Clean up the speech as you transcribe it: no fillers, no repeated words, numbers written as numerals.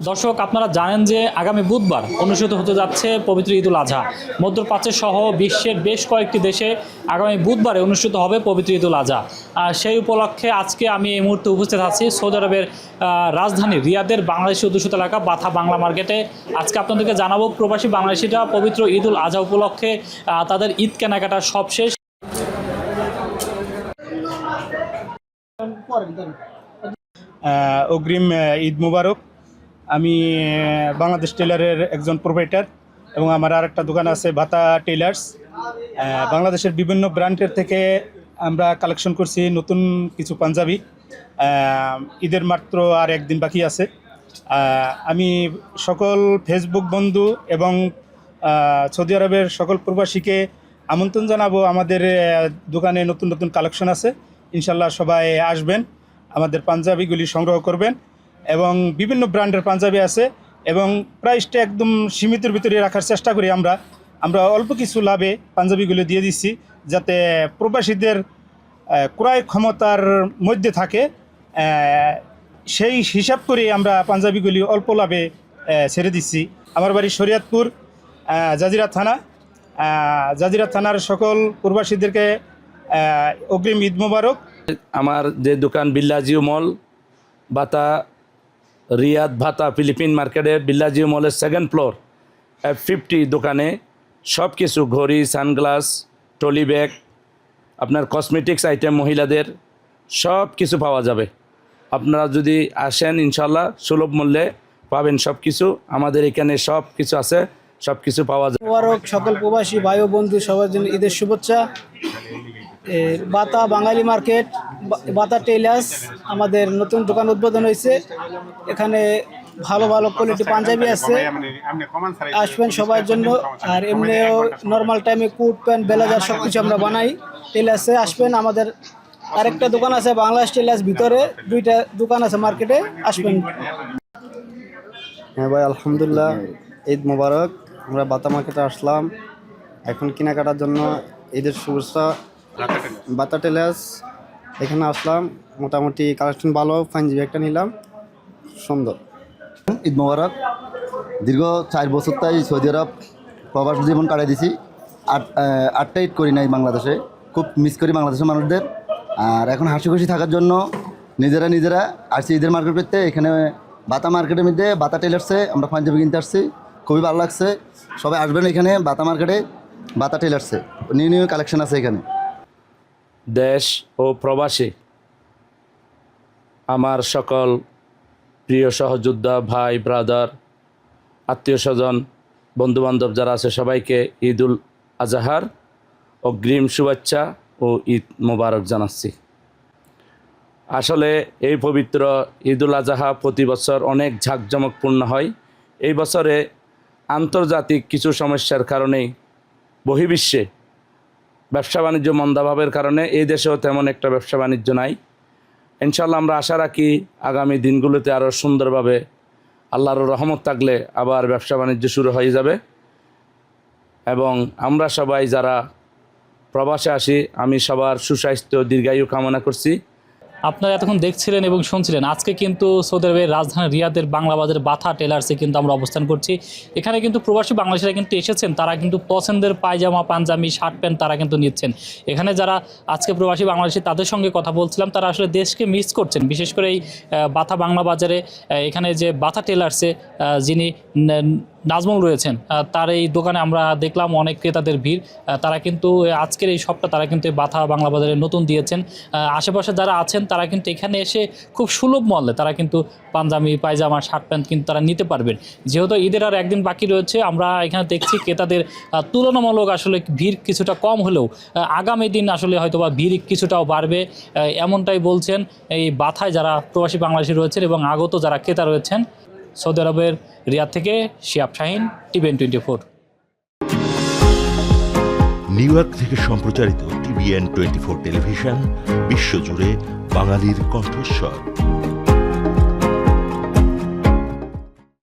দর্শক, আপনারা জানেন যে আগামী বুধবার অনুষ্ঠিত হতে যাচ্ছে পবিত্র ঈদুল আজহা। মধ্যপ্রাচ্য সহ বিশ্বের বেশ কয়েকটি দেশে আগামী বুধবারে অনুষ্ঠিত হবে পবিত্র ঈদুল আজহা। আর সেই উপলক্ষে আজকে আমি এই মুহূর্তে উপস্থিত আছি সৌদি আরবের রাজধানী রিয়াদের বাংলাদেশি অধ্যুষিত এলাকা বাথা বাংলা মার্কেটে। আজকে আপনাদেরকে জানাবো প্রবাসী বাংলাদেশিরা পবিত্র ঈদুল আজহা উপলক্ষে তাদের ঈদ কেনাকাটা সব শেষ। অগ্রিম ঈদ মুবারক। আমি বাংলাদেশ টেলারের একজন প্রোভাইডার এবং আমার আর একটা দোকান আছে বাতা টেলার্স। বাংলাদেশের বিভিন্ন ব্র্যান্ডের থেকে আমরা কালেকশন করছি নতুন কিছু পাঞ্জাবি। ঈদের মাত্র আর একদিন বাকি আছে। আমি সকল ফেসবুক বন্ধু এবং সৌদি আরবের সকল প্রবাসীকে আমন্ত্রণ জানাবো। আমাদের দোকানে নতুন নতুন কালেকশন আছে, ইনশাল্লাহ সবাই আসবেন, আমাদের পাঞ্জাবিগুলি সংগ্রহ করবেন। এবং বিভিন্ন ব্র্যান্ডের পাঞ্জাবি আছে এবং প্রাইসটা একদম সীমিতের ভিতরে রাখার চেষ্টা করি। আমরা অল্প কিছু লাভে পাঞ্জাবিগুলো দিয়ে দিচ্ছি, যাতে প্রবাসীদের ক্রয় ক্ষমতার মধ্যে থাকে। সেই হিসাব করে আমরা পাঞ্জাবিগুলি অল্প লাভে ছেড়ে দিচ্ছি। আমার বাড়ি শরীয়তপুর, জাজিরা থানার সকল প্রবাসীদেরকে অগ্রিম ঈদ মোবারক। আমার যে দোকান বিল্লাজিও মল, বাতা রিয়াদ ভাতা ফিলিপিন মার্কেটে বিল্লাজিও মলের সেকেন্ড ফ্লোর F50 দোকানে সব কিছু ঘড়ি, সানগ্লাস, ট্রলি ব্যাগ, আপনার কসমেটিক্স আইটেম মহিলাদের সব কিছু পাওয়া যাবে। আপনারা যদি আসেন ইনশাল্লাহ সুলভ মূল্যে পাবেন সব কিছু। আমাদের এখানে সব কিছু আছে, সব কিছু পাওয়া যাবে। মুবারক সকল প্রবাসী ভাই ও বন্ধু সবার জন্য ঈদের শুভেচ্ছা। বাতা বাঙালি মার্কেট, বাতা টেলার্স আমাদের নতুন দোকান উদ্বোধন হয়েছে। এখানে ভালো ভালো কোয়ালিটি পাঞ্জাবি আছে, আসবেন সবার জন্য। আর এমনিও নর্মাল টাইমে কোট প্যান্ট ব্লেজার সব কিছু আমরা বানাই। টেলার্সে আসবেন। আমাদের আরেকটা দোকান আছে বাংলাদেশ টেলার্স ভিতরে, দুইটা দোকান আছে মার্কেটে, আসবেন। হ্যাঁ ভাই, আলহামদুলিল্লাহ ঈদ মোবারক। আমরা বাতা মার্কেটে আসলাম এখন কেনাকাটার জন্য। ঈদের শুভেচ্ছা। বাতা টেলার্স এখানে আসলাম, মোটামুটি কালেকশন ভালো। পাঞ্জাবি একটা নিলাম, সুন্দর। ঈদ মোবারক। দীর্ঘ 4 বছর তাই সৌদি আরব প্রবাস জীবন কাটাই দিছি। আটটা ঈদ করি নাই বাংলাদেশে, খুব মিস করি বাংলাদেশের মানুষদের। আর এখন হাসি খুশি থাকার জন্য নিজেরা আসছি ঈদের মার্কেট করতে। এখানে বাতা মার্কেটের মধ্যে বাতা টেলার্সে আমরা পাঞ্জাবি কিনতে আসছি, খুবই ভালো লাগছে। সবাই আসবেন এখানে বাতা মার্কেটে, বাতা টেলার্সে নিউ কালেকশন আছে এখানে। দেশ ও প্রবাসী আমার সকল প্রিয় সহযোদ্ধা, ভাই, ব্রাদার, আত্মীয় স্বজন, বন্ধুবান্ধব যারা আছে সবাইকে ঈদুল আজহার অগ্রিম শুভেচ্ছা ও ঈদ মোবারক জানাচ্ছি। আসলে এই পবিত্র ঈদুল আজহা প্রতি বছর অনেক ঝাঁকজমকপূর্ণ হয়। এই বছরে আন্তর্জাতিক কিছু সমস্যার কারণেই বহির্বিশ্বে ব্যবসা বাণিজ্য মন্দাভাবের কারণে এই দেশেও তেমন একটা ব্যবসা বাণিজ্য নাই। ইনশাল্লাহ আমরা আশা রাখি আগামী দিনগুলোতে আরও সুন্দরভাবে আল্লাহর রহমত থাকলে আবার ব্যবসা বাণিজ্য শুরু হয়ে যাবে। এবং আমরা সবাই যারা প্রবাসে আসি, আমি সবার সুস্বাস্থ্য দীর্ঘায়ু কামনা করছি। আপনারা এতক্ষণ দেখছিলেন এবং শুনছিলেন আজকে কিন্তু সৌদি আরবের রাজধানী রিয়াদের বাংলা বাজারের বাথা টেলার্সে কিন্তু আমরা অবস্থান করছি। এখানে কিন্তু প্রবাসী বাংলাদেশিরা কিন্তু এসেছেন, তারা কিন্তু পছন্দের পায়জামা, পাঞ্জাবি, শার্ট প্যান্ট তারা কিন্তু নিচ্ছেন। এখানে যারা আজকে প্রবাসী বাংলাদেশি তাদের সঙ্গে কথা বলছিলাম, তারা আসলে দেশকে মিস করছেন। বিশেষ করে এই বাথা বাংলা বাজারে এখানে যে বাথা টেলার্সে যিনি নাজমুল রয়েছেন, তার এই দোকানে আমরা দেখলাম অনেক ক্রেতাদের ভিড়। তারা কিন্তু আজকের এই শপটা তারা কিন্তু বাথা বাংলা বাজারে নতুন দিয়েছেন। আশেপাশে যারা আছেন তারা কিন্তু এখানে এসে খুব সুলভ মূল্যে তারা কিন্তু পাঞ্জাবি, পায়জামা, শার্ট প্যান্ট কিন্তু তারা নিতে পারবেন। যেহেতু ঈদের আর একদিন বাকি রয়েছে, আমরা এখানে দেখছি ক্রেতাদের তুলনামূলক আসলে ভিড় কিছুটা কম হলেও আগামী দিন আসলে হয়তো বা ভিড় কিছুটাও বাড়বে, এমনটাই বলছেন এই বাথায় যারা প্রবাসী বাংলাদেশি রয়েছেন এবং আগত যারা ক্রেতা রয়েছেন। সৌদি আরবের রিয়াদ থেকে Shiyab Shahin, TVN 24। New York থেকে সম্প্রচারিত TVN 24 টেলিভিশন বিশ্বজুড়ে বাঙালির কণ্ঠস্বর।